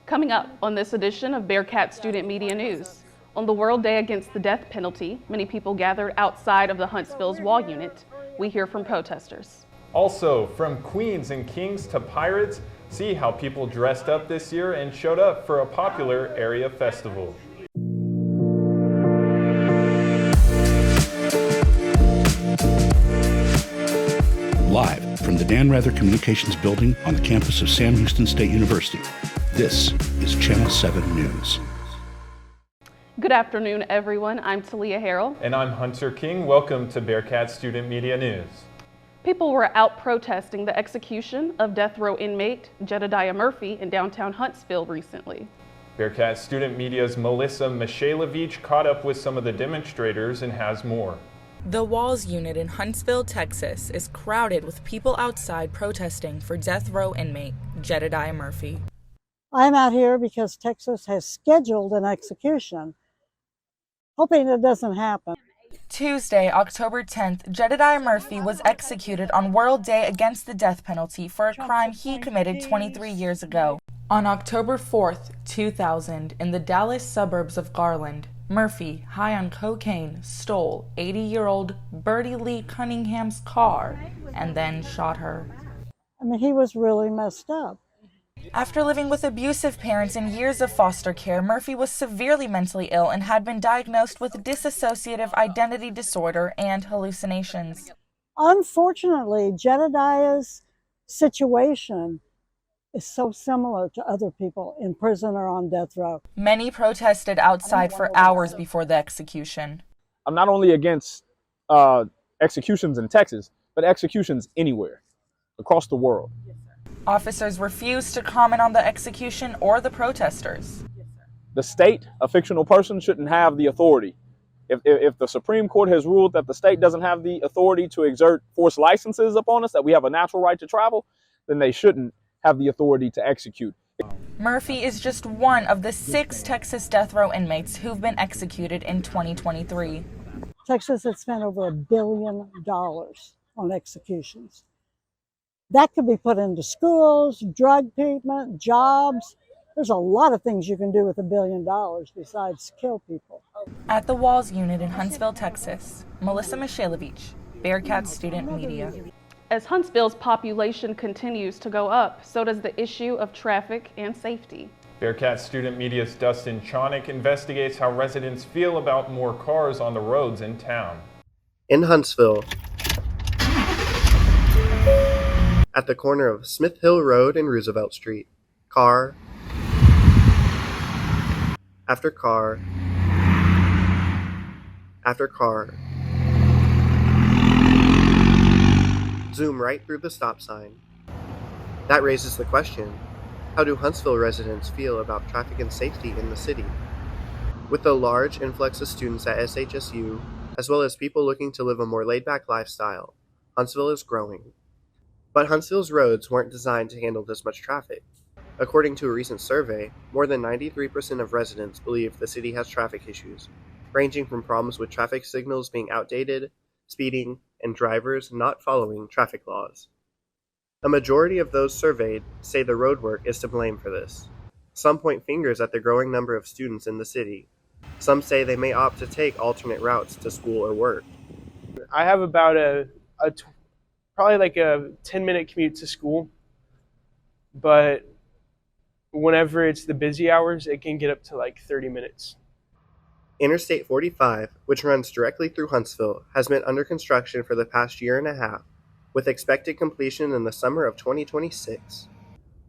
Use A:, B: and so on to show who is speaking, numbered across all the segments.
A: Coming up on this edition of Bearkat Student Media News. On the World Day Against the Death Penalty, many people gathered outside of the Huntsville's wall unit. We hear from protesters.
B: Also, from queens and kings to pirates, see how people dressed up this year and showed up for a popular area festival.
C: Live from the Dan Rather Communications Building on the campus of Sam Houston State University, this is Channel 7 News.
A: Good afternoon, everyone. I'm Talia Harrell.
B: And I'm Hunter King. Welcome to Bearkat Student Media News.
A: People were out protesting the execution of death row inmate Jedediah Murphy in downtown Huntsville recently.
B: Bearkat Student Media's Melissa Mishalevich caught up with some of the demonstrators and has more.
D: The Walls unit in Huntsville, Texas is crowded with people outside protesting for death row inmate Jedediah Murphy.
E: I'm out here because Texas has scheduled an execution, hoping it doesn't happen.
D: Tuesday, October 10th, Jedediah Murphy was executed on World Day Against the Death Penalty for a crime he committed 23 years ago. On October 4th, 2000, in the Dallas suburbs of Garland, Murphy, high on cocaine, stole 80-year-old Bertie Lee Cunningham's car and then shot her.
E: I mean, he was really messed up.
D: After living with abusive parents and years of foster care, Murphy was severely mentally ill and had been diagnosed with dissociative identity disorder and hallucinations.
E: Unfortunately, Jedediah's situation is so similar to other people in prison or on death row.
D: Many protested outside for hours before the execution.
F: I'm not only against executions in Texas, but executions anywhere, across the world.
D: Officers refused to comment on the execution or the protesters.
F: The state, a fictional person, shouldn't have the authority. If the Supreme Court has ruled that the state doesn't have the authority to exert forced licenses upon us, that we have a natural right to travel, then they shouldn't have the authority to execute.
D: Murphy is just one of the 6 Texas death row inmates who've been executed in 2023.
E: Texas has spent over $1 billion on executions. That could be put into schools, drug treatment, jobs. There's a lot of things you can do with $1 billion besides kill people.
D: At the Walls unit in Huntsville, Texas, Melissa Mishalevich, Bearkat Student Media.
A: As Huntsville's population continues to go up, so does the issue of traffic and safety.
B: Bearkat Student Media's Dustin Chonick investigates how residents feel about more cars on the roads in town.
G: In Huntsville, at the corner of Smith Hill Road and Roosevelt Street, car after car after car zoom right through the stop sign. That raises the question, how do Huntsville residents feel about traffic and safety in the city? With the large influx of students at SHSU, as well as people looking to live a more laid-back lifestyle, Huntsville is growing. But Huntsville's roads weren't designed to handle this much traffic. According to a recent survey, more than 93% of residents believe the city has traffic issues, ranging from problems with traffic signals being outdated, speeding, and drivers not following traffic laws. A majority of those surveyed say the roadwork is to blame for this. Some point fingers at the growing number of students in the city. Some say they may opt to take alternate routes to school or work.
H: I have about probably like a 10-minute commute to school, but whenever it's the busy hours, it can get up to like 30 minutes.
G: Interstate 45, which runs directly through Huntsville, has been under construction for the past year and a half, with expected completion in the summer of 2026.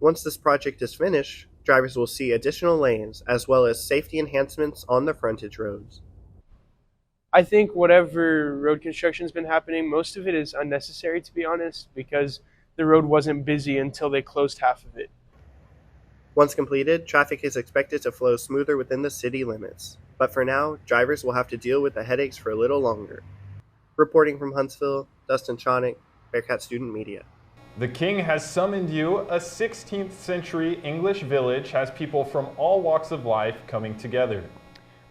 G: Once this project is finished, drivers will see additional lanes as well as safety enhancements on the frontage roads.
H: I think whatever road construction's been happening, most of it is unnecessary, to be honest, because the road wasn't busy until they closed half of it.
G: Once completed, traffic is expected to flow smoother within the city limits. But for now, drivers will have to deal with the headaches for a little longer. Reporting from Huntsville, Dustin Chonick, Bearkat Student Media.
B: The King has summoned you. A 16th century English village has people from all walks of life coming together.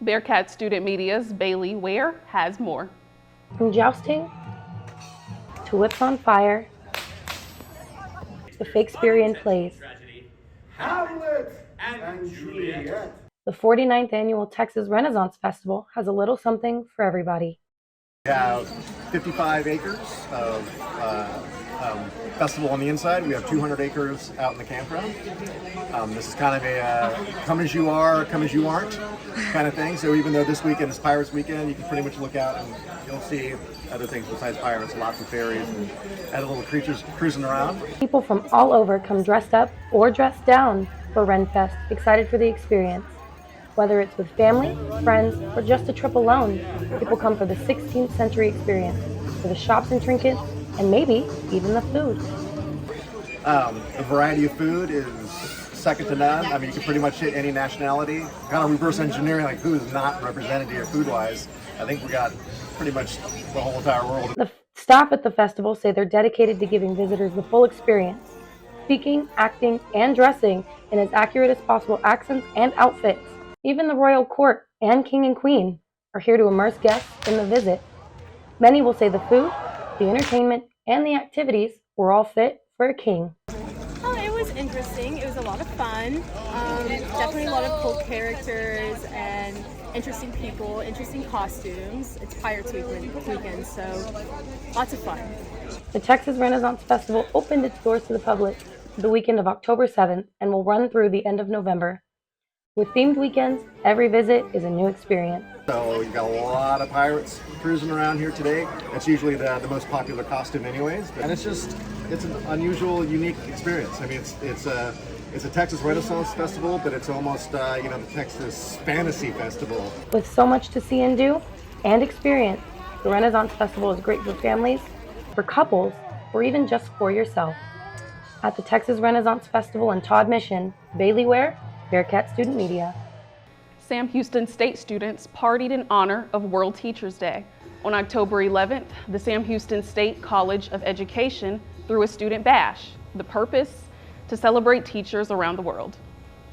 A: Bearkat Student Media's Bailey Ware has more.
I: From jousting to whips on fire to Shakespearean plays.
J: Hamlet and
I: The 49th Annual Texas Renaissance Festival has a little something for everybody.
J: We have 55 acres of festival on the inside. We have 200 acres out in the campground. This is kind of a come as you are, come as you aren't kind of thing. So even though this weekend is Pirates Weekend, you can pretty much look out and you'll see other things besides pirates, lots of fairies and other little creatures cruising around.
I: People from all over come dressed up or dressed down for Renfest, excited for the experience. Whether it's with family, friends, or just a trip alone, people come for the 16th century experience, for the shops and trinkets, and maybe even the food.
J: The variety of food is second to none. I mean, you can pretty much hit any nationality. Kind of reverse engineering, like who is not represented here food-wise. I think we got pretty much the whole entire world.
I: The staff at the festival say they're dedicated to giving visitors the full experience, speaking, acting, and dressing in as accurate as possible accents and outfits. Even the royal court and king and queen are here to immerse guests in the visit. Many will say the food, the entertainment, and the activities were all fit for a king.
K: It was interesting. It was a lot of fun. Definitely a lot of cool characters and interesting people, interesting costumes. It's Pirates Weekend, so lots of fun.
I: The Texas Renaissance Festival opened its doors to the public the weekend of October 7th and will run through the end of November. With themed weekends, every visit is a new experience.
J: So you've got a lot of pirates cruising around here today. That's usually the most popular costume anyways. And it's an unusual, unique experience. I mean, it's a Texas Renaissance Festival, but it's almost, the Texas Fantasy Festival.
I: With so much to see and do and experience, the Renaissance Festival is great for families, for couples, or even just for yourself. At the Texas Renaissance Festival in Todd Mission, Bailey Ware, Bearkat Student Media.
A: Sam Houston State students partied in honor of World Teachers Day. On October 11th, the Sam Houston State College of Education threw a student bash. The purpose? To celebrate teachers around the world.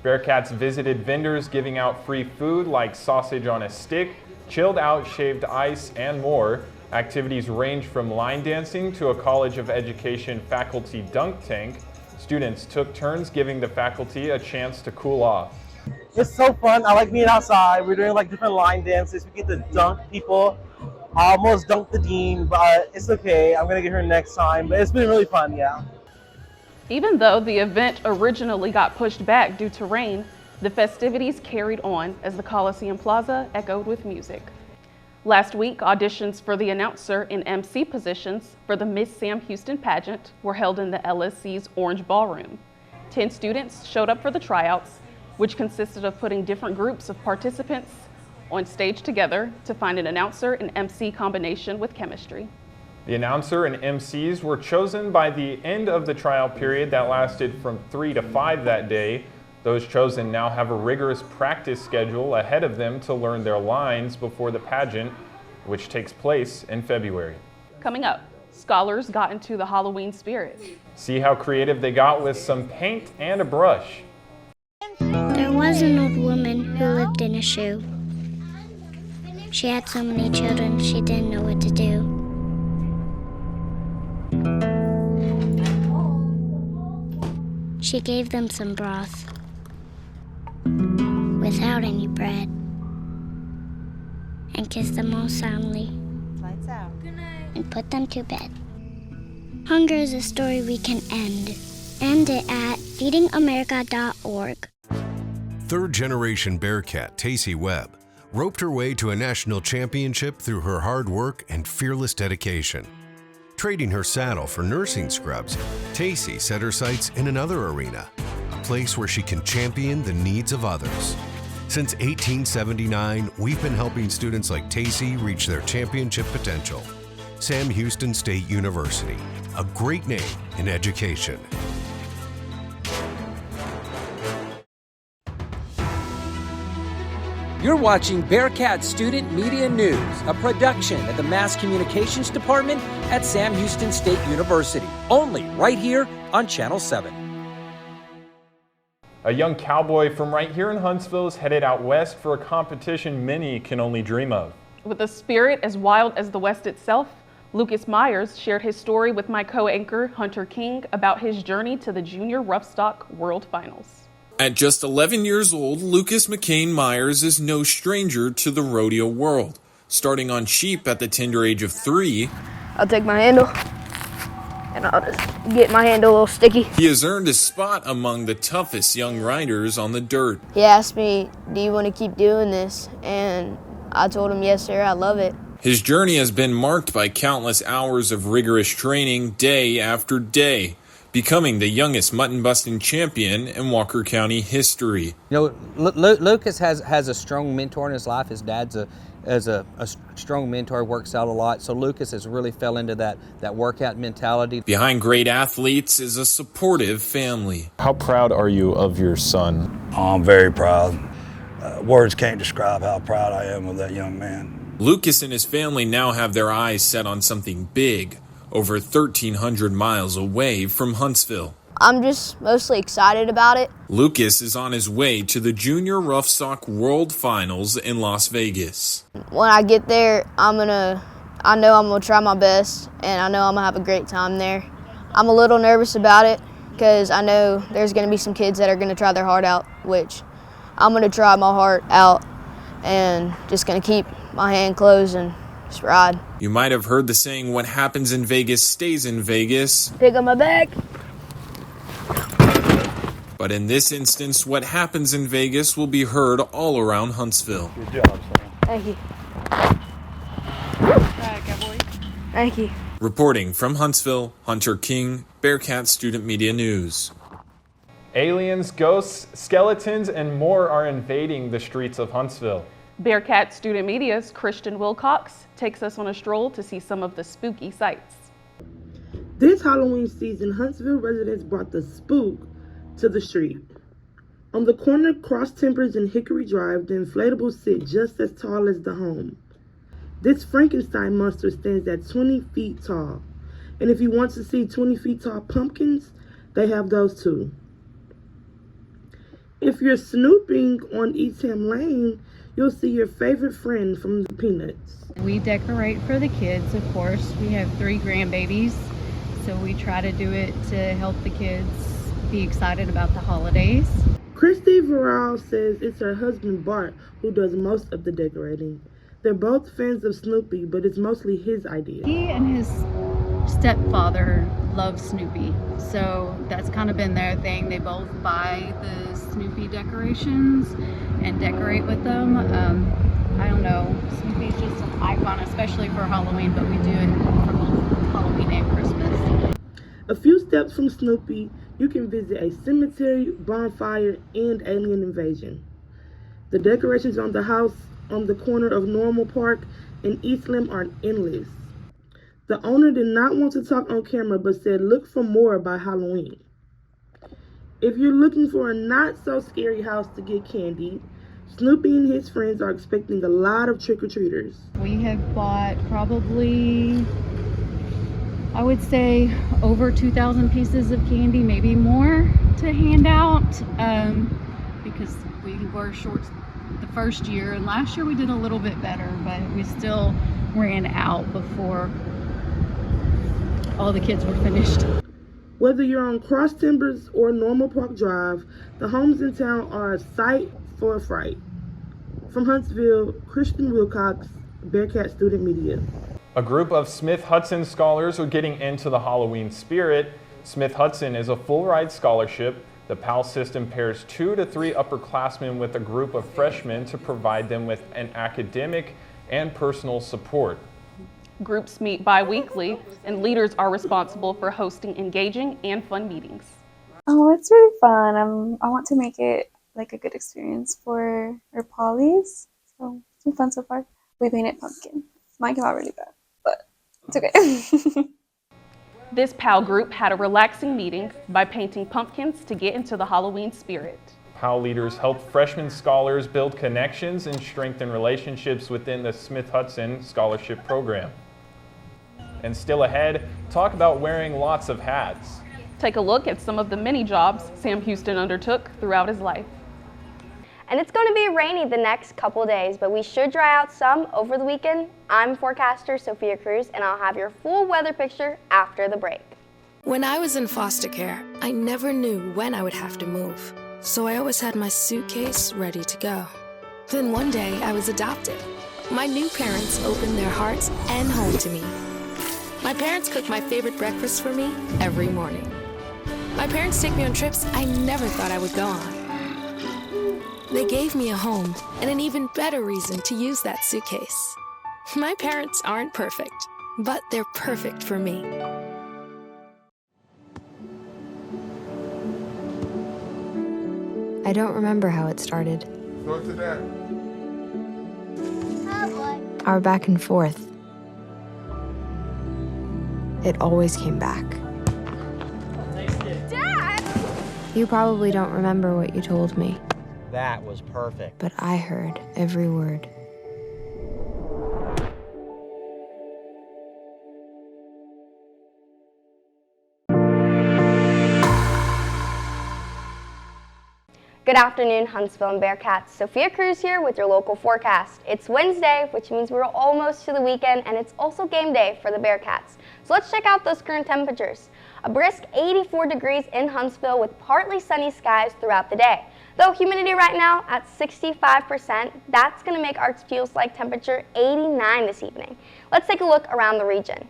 B: Bearcats visited vendors giving out free food like sausage on a stick, chilled out shaved ice, and more. Activities range from line dancing to a College of Education faculty dunk tank. Students took turns giving the faculty a chance to cool off.
L: It's so fun. I like being outside. We're doing like different line dances. We get to dunk people. I almost dunked the dean, but it's okay. I'm going to get her next time. But it's been really fun, yeah.
A: Even though the event originally got pushed back due to rain, the festivities carried on as the Coliseum Plaza echoed with music. Last week, auditions for the announcer and MC positions for the Miss Sam Houston pageant were held in the LSC's Orange Ballroom. 10 students showed up for the tryouts, which consisted of putting different groups of participants on stage together to find an announcer and MC combination with chemistry.
B: The announcer and MCs were chosen by the end of the trial period that lasted from 3 to 5 that day. Those chosen now have a rigorous practice schedule ahead of them to learn their lines before the pageant, which takes place in February.
A: Coming up, scholars got into the Halloween spirit.
B: See how creative they got with some paint and a brush.
M: There was an old woman who lived in a shoe. She had so many children, she didn't know what to do. She gave them some broth without any bread and kissed them all soundly and put them to bed. Hunger is a story we can end. End it at feedingamerica.org.
N: Third-generation Bearkat Tacey Webb roped her way to a national championship through her hard work and fearless dedication. Trading her saddle for nursing scrubs, Tacey set her sights in another arena, a place where she can champion the needs of others. Since 1879, we've been helping students like Tacey reach their championship potential. Sam Houston State University, a great name in education.
O: You're watching Bearkat Student Media News, a production of the Mass Communications Department at Sam Houston State University, only right here on Channel 7.
B: A young cowboy from right here in Huntsville is headed out west for a competition many can only dream of.
A: With a spirit as wild as the West itself, Lucas Myers shared his story with my co-anchor Hunter King about his journey to the Junior Roughstock World Finals.
P: At just 11 years old, Lucas McCain Myers is no stranger to the rodeo world. Starting on sheep at the tender age of 3,
Q: I'll take my handle and I'll just get my hand a little sticky.
P: He has earned a spot among the toughest young riders on the dirt.
Q: He asked me, do you want to keep doing this? And I told him, yes, sir, I love it.
P: His journey has been marked by countless hours of rigorous training day after day, becoming the youngest mutton-busting champion in Walker County history.
R: You know, Lucas has a strong mentor in his life. His dad's a strong mentor, works out a lot. So Lucas has really fell into that workout mentality.
P: Behind great athletes is a supportive family.
B: How proud are you of your son?
S: Oh, I'm very proud. Words can't describe how proud I am of that young man.
P: Lucas and his family now have their eyes set on something big, over 1,300 miles away from Huntsville.
Q: I'm just mostly excited about it.
P: Lucas is on his way to the Junior Roughstock World Finals in Las Vegas.
Q: When I get there, I know I'm gonna try my best, and I know I'm gonna have a great time there. I'm a little nervous about it because I know there's gonna be some kids that are gonna try their heart out, which I'm gonna try my heart out and just gonna keep my hand closed and just ride.
P: You might have heard the saying, what happens in Vegas stays in Vegas.
Q: Pick up my bag.
P: But in this instance, what happens in Vegas will be heard all around Huntsville.
S: Good job, Sam.
Q: Thank you. Thank you.
P: Reporting from Huntsville, Hunter King, Bearkat Student Media News.
B: Aliens, ghosts, skeletons, and more are invading the streets of Huntsville.
A: Bearkat Student Media's Christian Wilcox takes us on a stroll to see some of the spooky sights.
T: This Halloween season, Huntsville residents brought the spook to the street. On the corner Cross Timbers and Hickory Drive, the inflatables sit just as tall as the home. This Frankenstein monster stands at 20 feet tall. And if you want to see 20 feet tall pumpkins, they have those too. If you're snooping on Eastham Lane, you'll see your favorite friend from the Peanuts.
U: We decorate for the kids, of course. We have 3 grandbabies, so we try to do it to help the kids be excited about the holidays.
T: Christy Varall says it's her husband Bart who does most of the decorating. They're both fans of Snoopy, but it's mostly his idea.
U: He and his stepfather love Snoopy, so that's kind of been their thing. They both buy the Snoopy decorations and decorate with them. I don't know, Snoopy's just an icon, especially for Halloween, but we do it for both Halloween and Christmas.
T: A few steps from Snoopy, you can visit a cemetery, bonfire, and alien invasion. The decorations on the house on the corner of Normal Park and Eastland are endless. The owner did not want to talk on camera, but said look for more by Halloween. If you're looking for a not-so-scary house to get candy, Snoopy and his friends are expecting a lot of trick-or-treaters.
U: We have bought probably, I would say, over 2,000 pieces of candy, maybe more, to hand out, because we were short the first year, and last year we did a little bit better, but we still ran out before all the kids were finished.
T: Whether you're on Cross Timbers or Normal Park Drive, the homes in town are a sight for a fright. From Huntsville, Christian Wilcox, Bearkat Student Media.
B: A group of Smith-Hudson scholars are getting into the Halloween spirit. Smith-Hudson is a full-ride scholarship. The PAL system pairs 2 to 3 upperclassmen with a group of freshmen to provide them with an academic and personal support.
A: Groups meet bi-weekly, and leaders are responsible for hosting engaging and fun meetings.
V: Oh, it's really fun. I want to make it like a good experience for our polys. So it's been fun so far. We painted pumpkin. Mine came out really bad, but it's okay.
A: This PAL group had a relaxing meeting by painting pumpkins to get into the Halloween spirit.
B: PAL leaders helped freshman scholars build connections and strengthen relationships within the Smith-Hudson Scholarship Program. And still ahead, talk about wearing lots of hats.
A: Take a look at some of the many jobs Sam Houston undertook throughout his life.
W: And it's going to be rainy the next couple days, but we should dry out some over the weekend. I'm forecaster Sophia Cruz, and I'll have your full weather picture after the break.
X: When I was in foster care, I never knew when I would have to move.
C: so I always had my suitcase ready to go. Then one day, I was adopted. My new parents opened their hearts and home to me. My parents cook my favorite breakfast for me every morning. My parents take me on trips I never thought I would go on. They gave me a home and an even better reason to use that suitcase. My parents aren't perfect, but they're perfect for me.
E: I don't remember how it started.
F: Go to that.
E: Our back and forth. It always came back.
W: Dad!
E: You probably don't remember what you told me,
L: That was perfect.
E: but I heard every word.
W: Good afternoon, Huntsville and Bearcats. Sophia Cruz here with your local forecast. It's Wednesday, which means we're almost to the weekend, and it's also game day for the Bearcats. So let's check out those current temperatures. A brisk 84 degrees in Huntsville with partly sunny skies throughout the day. Though humidity right now at 65%, that's going to make our feels like temperature 89 this evening. Let's take a look around the region.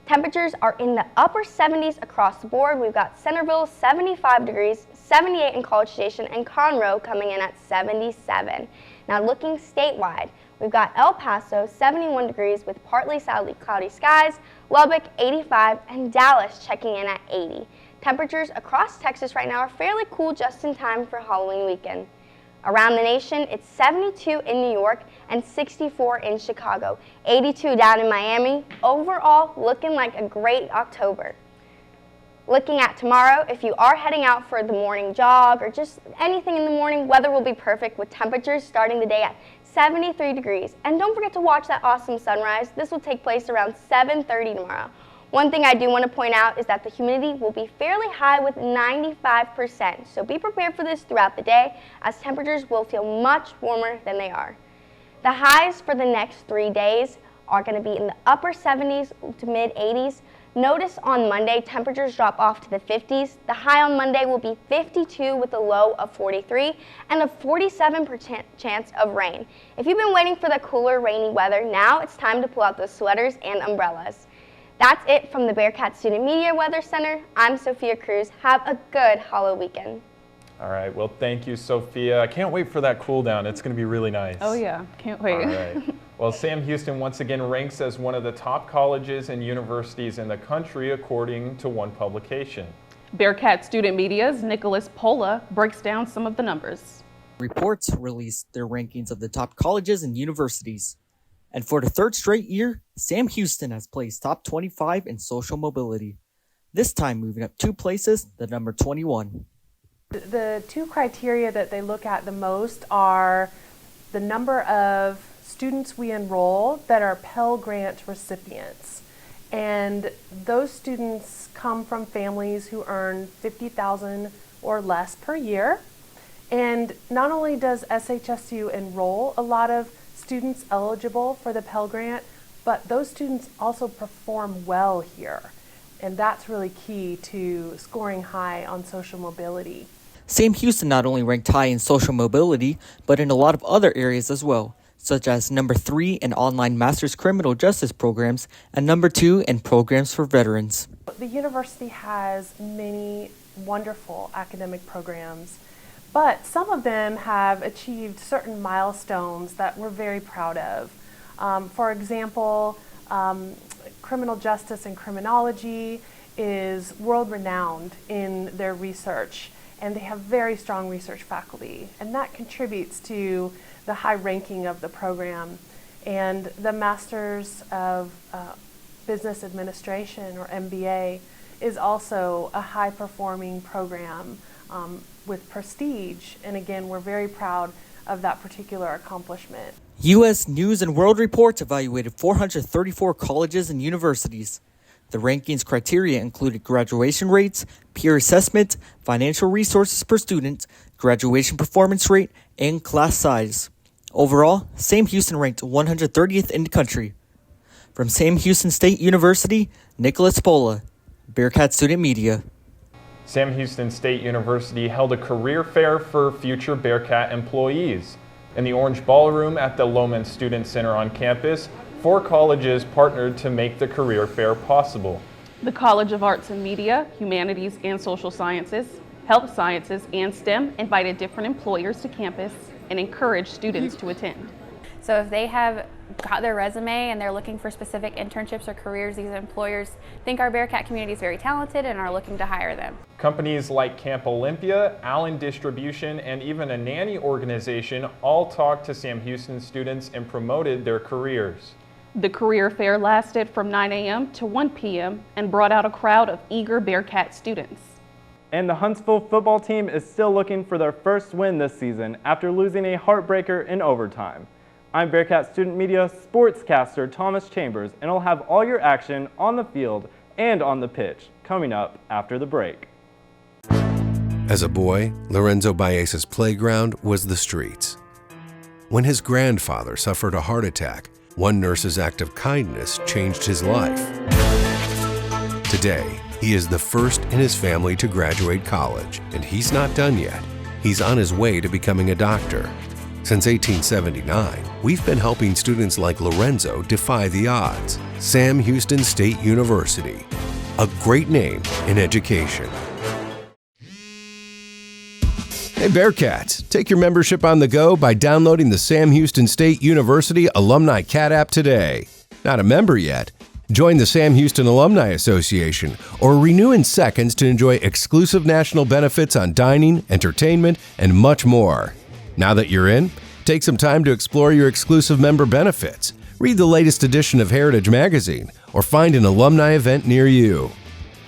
W: Temperatures are in the upper 70s across the board. We've got Centerville 75 degrees, 78 in College Station, and Conroe coming in at 77. Now looking statewide, we've got El Paso 71 degrees with partly cloudy skies, Lubbock 85, and Dallas checking in at 80. Temperatures across Texas right now are fairly cool just in time for Halloween weekend. Around the nation, it's 72 in New York and 64 in Chicago, 82 down in Miami. Overall, looking like a great October. Looking at tomorrow, if you are heading out for the morning jog or just anything in the morning, weather will be perfect with temperatures starting the day at 73 degrees. And don't forget to watch that awesome sunrise. This will take place around 7:30 tomorrow. One thing I do want to point out is that the humidity will be fairly high with 95%, so be prepared for this throughout the day as temperatures will feel much warmer than they are. The highs for the next 3 days are going to be in the upper 70s to mid 80s. Notice on Monday, temperatures drop off to the 50s. The high on Monday will be 52 with a low of 43 and a 47% chance of rain. If you've been waiting for the cooler, rainy weather, now it's time to pull out those sweaters and umbrellas. That's it from the Bearkat Student Media Weather Center. I'm Sophia Cruz. Have a good Halloween weekend.
B: All right, well, thank you, Sophia. I can't wait for that cool down. It's going to be really nice.
A: Oh yeah, can't wait.
B: All right. Well, Sam Houston once again ranks as one of the top colleges and universities in the country according to one publication.
A: Bearkat Student Media's Nicholas Pola breaks down some of the numbers.
X: Reports released their rankings of the top colleges and universities. And for the third straight year, Sam Houston has placed top 25 in social mobility. This time moving up 2 places, the number 21.
Y: The 2 criteria that they look at the most are the number of students we enroll that are Pell Grant recipients. And those students come from families who earn $50,000 or less per year. And not only does SHSU enroll a lot of students eligible for the Pell Grant, but those students also perform well here. And that's really key to scoring high on social mobility.
X: Sam Houston not only ranked high in social mobility, but in a lot of other areas as well, such as number 3 in online master's criminal justice programs and number 2 in programs for veterans.
Y: The university has many wonderful academic programs, but some of them have achieved certain milestones that we're very proud of. For example, criminal justice and criminology is world-renowned in their research, and they have very strong research faculty, and that contributes to the high ranking of the program. And the Masters of Business Administration, or MBA, is also a high-performing program with prestige, and again, we're very proud of that particular accomplishment.
X: U.S. News and World Report evaluated 434 colleges and universities. The rankings criteria included graduation rates, peer assessment, financial resources per student, graduation performance rate, and class size. Overall, Sam Houston ranked 130th in the country. From Sam Houston State University, Nicholas Pola, Bearkat Student Media.
B: Sam Houston State University held a career fair for future Bearkat employees. In the Orange Ballroom at the Lohman Student Center on campus, 4 colleges partnered to make the career fair possible.
A: The College of Arts and Media, Humanities and Social Sciences, Health Sciences, and STEM invited different employers to campus and encouraged students to attend.
D: So if they have got their resume and they're looking for specific internships or careers, these employers think our Bearkat community is very talented and are looking to hire them.
B: Companies like Camp Olympia, Allen Distribution, and even a nanny organization all talked to Sam Houston students and promoted their careers.
A: The career fair lasted from 9 a.m. to 1 p.m. and brought out a crowd of eager Bearkat students.
F: And the Huntsville football team is still looking for their first win this season after losing a heartbreaker in overtime. I'm Bearkat Student Media sportscaster Thomas Chambers, and I'll have all your action on the field and on the pitch coming up after the break.
N: As a boy, Lorenzo Baez's playground was the streets. When his grandfather suffered a heart attack, one nurse's act of kindness changed his life. Today, he is the first in his family to graduate college, and he's not done yet. He's on his way to becoming a doctor. Since 1879, we've been helping students like Lorenzo defy the odds. Sam Houston State University, a great name in education. Hey Bearkats, take your membership on the go by downloading the Sam Houston State University Alumni Cat app today. Not a member yet? Join the Sam Houston Alumni Association or renew in seconds to enjoy exclusive national benefits on dining, entertainment, and much more. Now that you're in, take some time to explore your exclusive member benefits. Read the latest edition of Heritage Magazine or find an alumni event near you.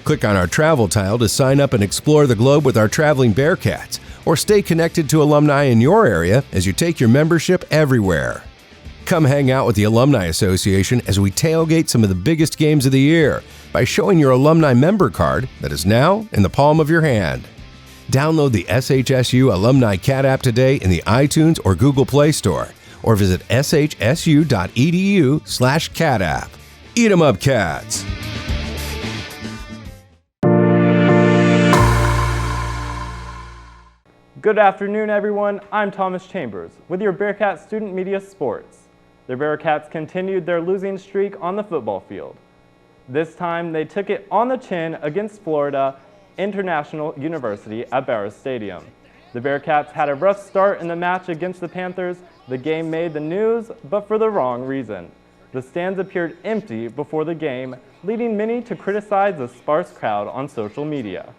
N: Click on our travel tile to sign up and explore the globe with our traveling Bearkats, or stay connected to alumni in your area as you take your membership everywhere. Come hang out with the Alumni Association as we tailgate some of the biggest games of the year by showing your alumni member card that is now in the palm of your hand. Download the SHSU Alumni Cat app today in the iTunes or Google Play Store, or visit shsu.edu/cat app. Eat 'em up, cats!
F: Good afternoon, everyone. I'm Thomas Chambers with your Bearkat Student Media Sports. The Bearkats continued their losing streak on the football field. This time, they took it on the chin against Florida International University at Barrows Stadium. The Bearkats had a rough start in the match against the Panthers. The game made the news, but for the wrong reason. The stands appeared empty before the game, leading many to criticize the sparse crowd on social media.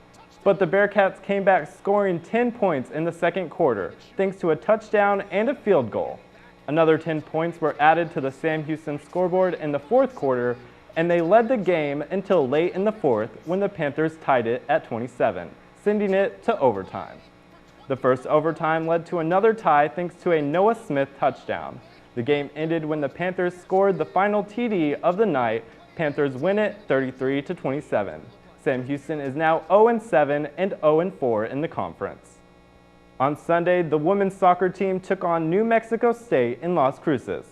F: But the Bearkats came back scoring 10 points in the second quarter, thanks to a touchdown and a field goal. Another 10 points were added to the Sam Houston scoreboard in the fourth quarter, and they led the game until late in the fourth when the Panthers tied it at 27, sending it to overtime. The first overtime led to another tie thanks to a Noah Smith touchdown. The game ended when the Panthers scored the final TD of the night. Panthers win it 33-27. Sam Houston is now 0-7 and 0-4 in the conference. On Sunday, the women's soccer team took on New Mexico State in Las Cruces.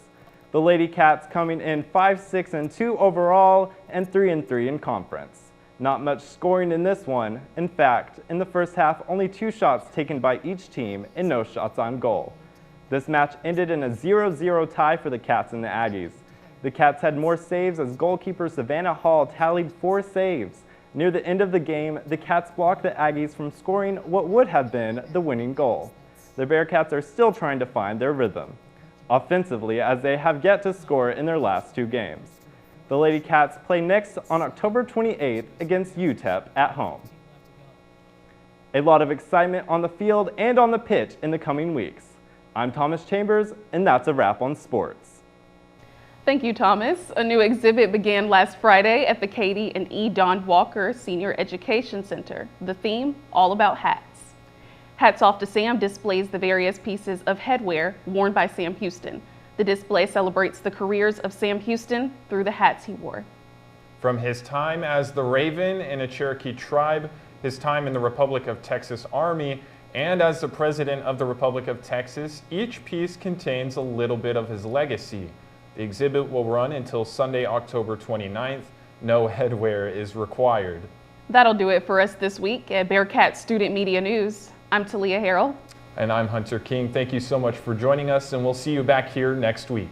F: The Lady Cats coming in 5-6-2 overall and 3-3 in conference. Not much scoring in this one. In fact, in the first half, only 2 shots taken by each team and no shots on goal. This match ended in a 0-0 tie for the Cats and the Aggies. The Cats had more saves as goalkeeper Savannah Hall tallied 4 saves. Near the end of the game, the Cats blocked the Aggies from scoring what would have been the winning goal. The Bearkats are still trying to find their rhythm offensively, as they have yet to score in their last 2 games. The Lady Cats play next on October 28th against UTEP at home. A lot of excitement on the field and on the pitch in the coming weeks. I'm Thomas Chambers, and that's a wrap on sports.
A: Thank you, Thomas. A new exhibit began last Friday at the Katie and E. Don Walker Senior Education Center. The theme, all about hats. Hats Off to Sam displays the various pieces of headwear worn by Sam Houston. The display celebrates the careers of Sam Houston through the hats he wore.
B: From his time as the Raven in a Cherokee tribe, his time in the Republic of Texas Army, and as the President of the Republic of Texas, each piece contains a little bit of his legacy. The exhibit will run until Sunday, October 29th. No headwear is required.
A: That'll do it for us this week at Bearkat Student Media News. I'm Talia Harrell.
B: And I'm Hunter King. Thank you so much for joining us, and we'll see you back here next week.